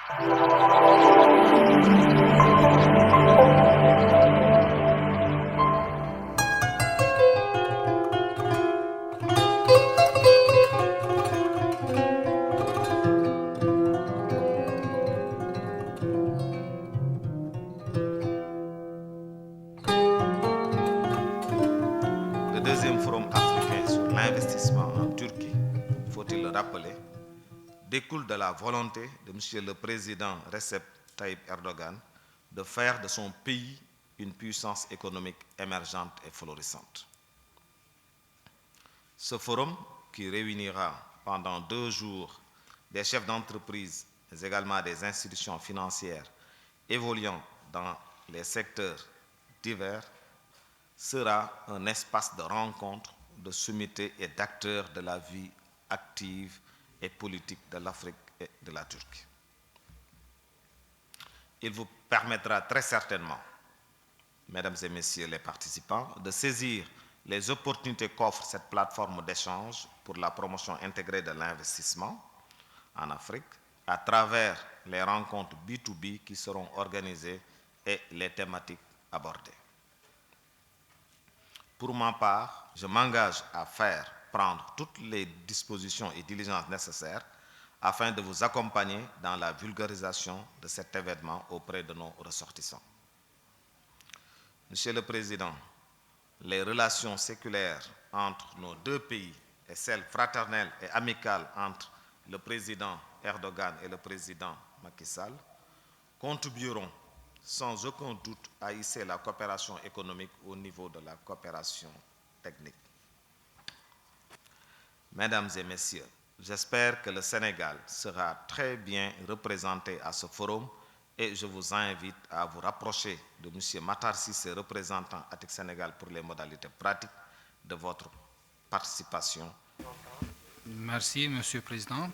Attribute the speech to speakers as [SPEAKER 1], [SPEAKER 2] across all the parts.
[SPEAKER 1] Le deuxième forum africain sur l'investissement en Turquie, faut-il le rappeler, découle de la volonté de M. le Président Recep Tayyip Erdogan de faire de son pays une puissance économique émergente et florissante. Ce forum, qui réunira pendant 2 jours des chefs d'entreprise, mais également des institutions financières évoluant dans les secteurs divers, sera un espace de rencontre, de sommité et d'acteurs de la vie active et politique de l'Afrique et de la Turquie. Il vous permettra très certainement, mesdames et messieurs les participants, de saisir les opportunités qu'offre cette plateforme d'échange pour la promotion intégrée de l'investissement en Afrique à travers les rencontres B2B qui seront organisées et les thématiques abordées. Pour ma part, je m'engage à faire prendre toutes les dispositions et diligences nécessaires afin de vous accompagner dans la vulgarisation de cet événement auprès de nos ressortissants. Monsieur le Président, les relations séculaires entre nos deux pays et celles fraternelles et amicales entre le président Erdogan et le président Macky Sall contribueront sans aucun doute à hisser la coopération économique au niveau de la coopération technique. Mesdames et messieurs, j'espère que le Sénégal sera très bien représenté à ce forum et je vous invite à vous rapprocher de M. Matar Cissé, représentant ATIC Sénégal pour les modalités pratiques de votre participation.
[SPEAKER 2] Merci, Monsieur le Président.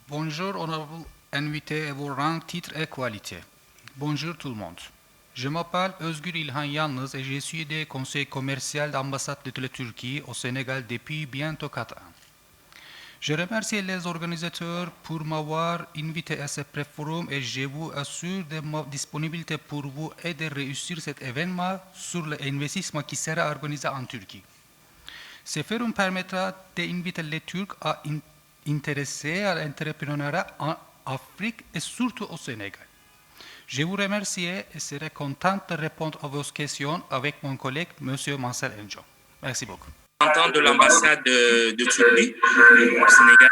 [SPEAKER 2] Bonjour, honorable invité et vos rangs, titres et qualités. Bonjour tout le monde. Je m'appelle Özgür İlhan Yalnız et je suis des conseils commercial d'ambassade de la Turquie au Sénégal depuis bientôt 4 ans. Je remercie les organisateurs pour m'avoir invité à ce pré-forum et je vous assure de ma disponibilité pour vous et de réussir cet événement sur l'investissement qui sera organisé en Turquie. Ce forum permettra d'inviter les Turcs à intéressés à l'entrepreneuriat en Afrique et surtout au Sénégal. Je vous remercie et serai content de répondre à vos questions avec mon collègue, M. Marcel Enjo. Merci beaucoup.
[SPEAKER 3] De l'ambassade de Turquie au Sénégal.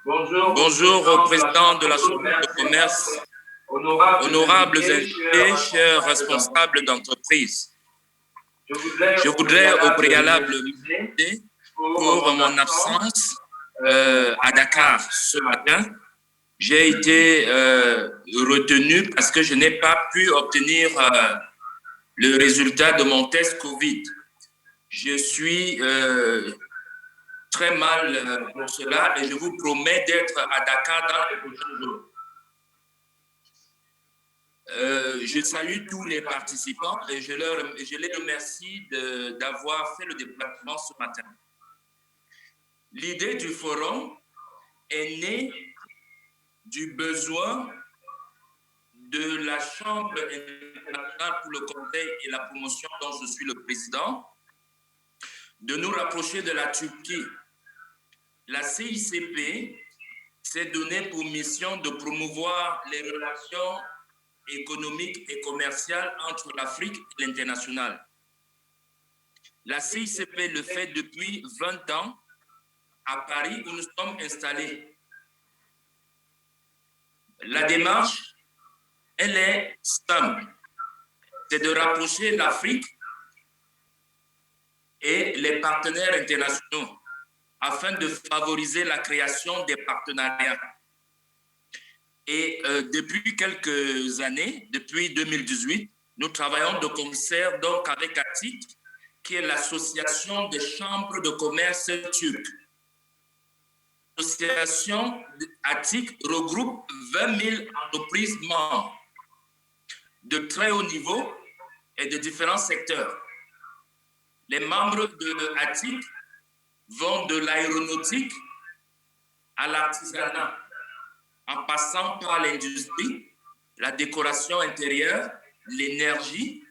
[SPEAKER 3] Bonjour au président de la Chambre de commerce, honorables invités, chers responsables d'entreprise. Je voudrais au préalable m'excuser pour mon absence à Dakar ce matin. J'ai été retenu parce que je n'ai pas pu obtenir le résultat de mon test Covid. Je suis très mal pour cela et je vous promets d'être à Dakar dans les prochains jours. Je salue tous les participants et je les remercie d'avoir fait le déplacement ce matin. L'idée du forum est née du besoin de la Chambre internationale pour le conseil et la promotion dont je suis le président, de nous rapprocher de la Turquie. La CICP s'est donnée pour mission de promouvoir les relations économiques et commerciales entre l'Afrique et l'international. La CICP le fait depuis 20 ans à Paris où nous sommes installés. La démarche, elle est simple. C'est de rapprocher l'Afrique et les partenaires internationaux afin de favoriser la création des partenariats. Et depuis quelques années, depuis 2018, nous travaillons de concert donc avec ATIC, qui est l'association des chambres de commerce turques. L'association ATIC regroupe 20 000 entreprises membres de très haut niveau et de différents secteurs. Les membres de ATIC vont de l'aéronautique à l'artisanat, en passant par l'industrie, la décoration intérieure, l'énergie,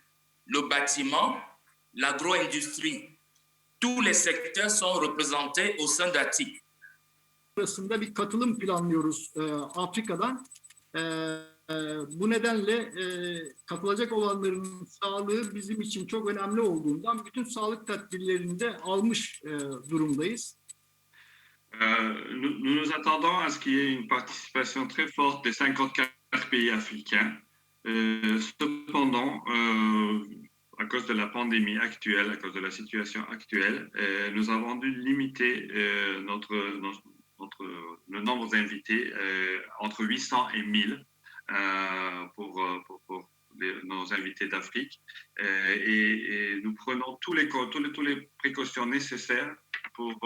[SPEAKER 3] le bâtiment, l'agro-industrie. Tous les secteurs sont représentés au sein d'ATIC.
[SPEAKER 4] Arasında bir katılım planlıyoruz Afrika'dan. Bu nedenle katılacak olanların sağlığı bizim için çok önemli olduğundan bütün sağlık tedbirlerini de almış durumdayız.
[SPEAKER 5] Nous nous attendons à ce qu'il y ait une participation très forte des 54 pays africains. Cependant, à cause de la pandémie actuelle, à cause de la situation actuelle, nous avons dû limiter le nombre d'invités entre 800 et 1000 pour nos invités d'Afrique. Et nous prenons tous les précautions nécessaires pour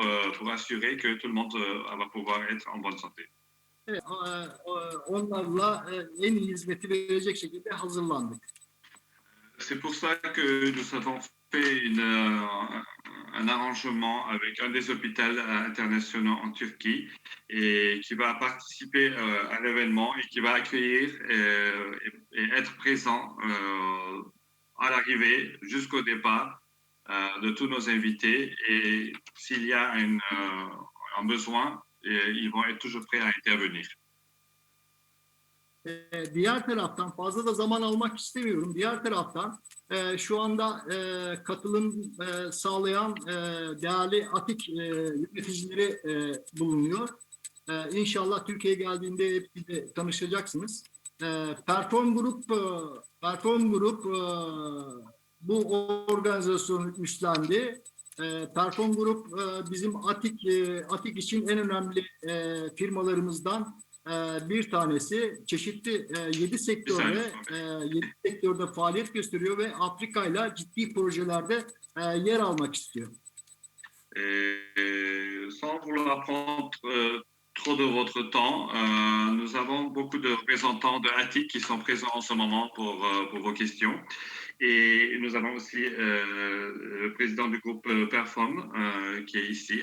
[SPEAKER 5] assurer que tout le monde va pouvoir être en bonne santé.
[SPEAKER 4] Onlarla en iyi hizmeti verecek şekilde hazırlandık.
[SPEAKER 5] C'est pour ça que nous avons fait un arrangement avec un des hôpitaux internationaux en Turquie et qui va participer à l'événement et qui va accueillir et être présent à l'arrivée jusqu'au départ de tous nos invités. Et s'il y a un besoin, ils vont être toujours prêts à intervenir.
[SPEAKER 4] Diğer taraftan fazla da zaman almak istemiyorum. Diğer taraftan şu anda katılım sağlayan değerli ATİK yöneticileri bulunuyor. İnşallah Türkiye'ye geldiğinde hepsiyle tanışacaksınız. Perform Group bu organizasyonu üstlendi. Perform Group bizim ATİK için en önemli firmalarımızdan bir tanesi. Çeşitli 7 sektörde faaliyet gösteriyor ve Afrika ile ciddi projelerde yer almak istiyor.
[SPEAKER 5] Sans vouloir prendre trop de votre temps, nous avons beaucoup de représentants de ATIC qui sont présents en ce moment pour vos questions. Et nous avons aussi le président du groupe Perform qui est ici.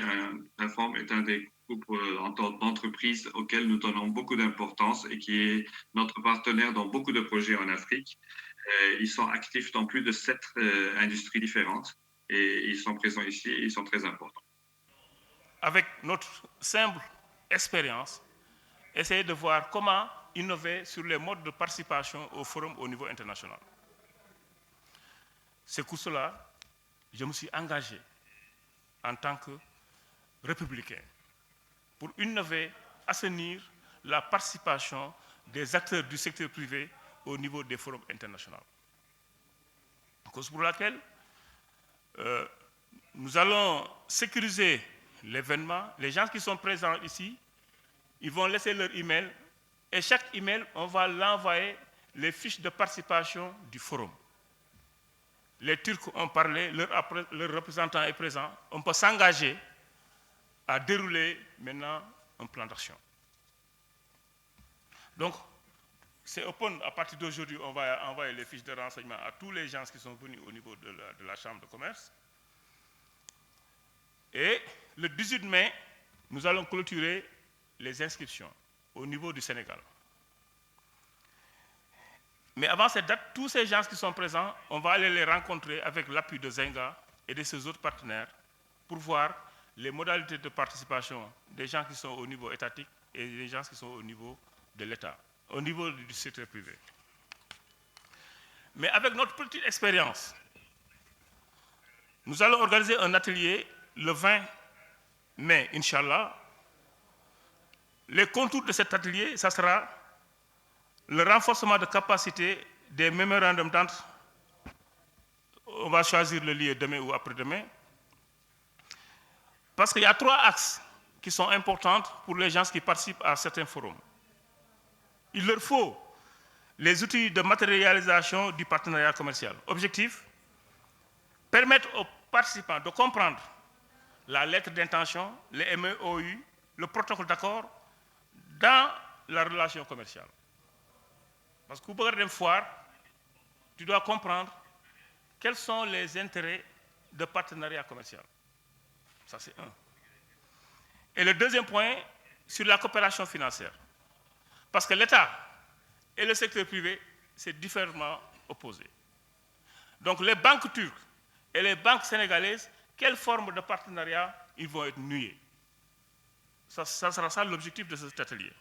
[SPEAKER 5] Perform est un des groupes d'entreprises auxquels nous donnons beaucoup d'importance et qui est notre partenaire dans beaucoup de projets en Afrique. Ils sont actifs dans plus de 7 industries différentes et ils sont présents ici et ils sont très importants.
[SPEAKER 6] Avec notre simple expérience, essayer de voir comment innover sur les modes de participation au forum au niveau international. C'est pour cela que je me suis engagé en tant que républicain pour innover, assainir la participation des acteurs du secteur privé au niveau des forums internationaux. Cause pour laquelle nous allons sécuriser l'événement. Les gens qui sont présents ici, ils vont laisser leur email et chaque email, on va l'envoyer les fiches de participation du forum. Les Turcs ont parlé, leur représentant est présent. On peut s'engager à dérouler maintenant un plan d'action. Donc, c'est open. À partir d'aujourd'hui, on va envoyer les fiches de renseignement à tous les gens qui sont venus au niveau de la Chambre de commerce. Et le 18 mai, nous allons clôturer les inscriptions au niveau du Sénégal. Mais avant cette date, tous ces gens qui sont présents, on va aller les rencontrer avec l'appui de Zenga et de ses autres partenaires pour voir les modalités de participation des gens qui sont au niveau étatique et des gens qui sont au niveau de l'État, au niveau du secteur privé. Mais avec notre petite expérience, nous allons organiser un atelier le 20 mai, Inch'Allah. Les contours de cet atelier, ça sera le renforcement de capacité des mémorandums d'entente. On va choisir le lieu demain ou après-demain. Parce qu'il y a 3 axes qui sont importants pour les gens qui participent à certains forums. Il leur faut les outils de matérialisation du partenariat commercial. Objectif, permettre aux participants de comprendre la lettre d'intention, les MOU, le protocole d'accord dans la relation commerciale. Parce que pour regarder une foire, tu dois comprendre quels sont les intérêts de partenariat commercial. Ça, c'est un. Et le deuxième point, sur la coopération financière. Parce que l'État et le secteur privé, c'est différemment opposé. Donc les banques turques et les banques sénégalaises, quelle forme de partenariat ils vont être noués? Ça sera ça l'objectif de cet atelier.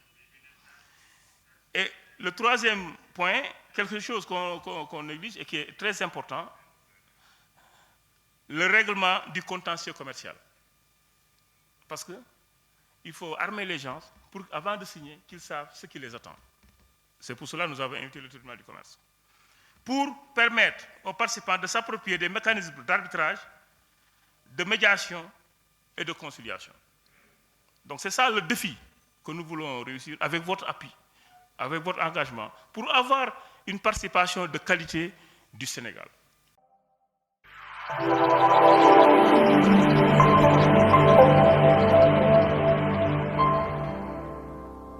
[SPEAKER 6] Et le troisième point, quelque chose qu'on néglige et qui est très important, le règlement du contentieux commercial. Parce qu'il faut armer les gens pour, avant de signer, qu'ils savent ce qui les attend. C'est pour cela que nous avons invité le tribunal du commerce. Pour permettre aux participants de s'approprier des mécanismes d'arbitrage, de médiation et de conciliation. Donc c'est ça le défi que nous voulons réussir avec votre appui, avec votre engagement, pour avoir une participation de qualité du Sénégal.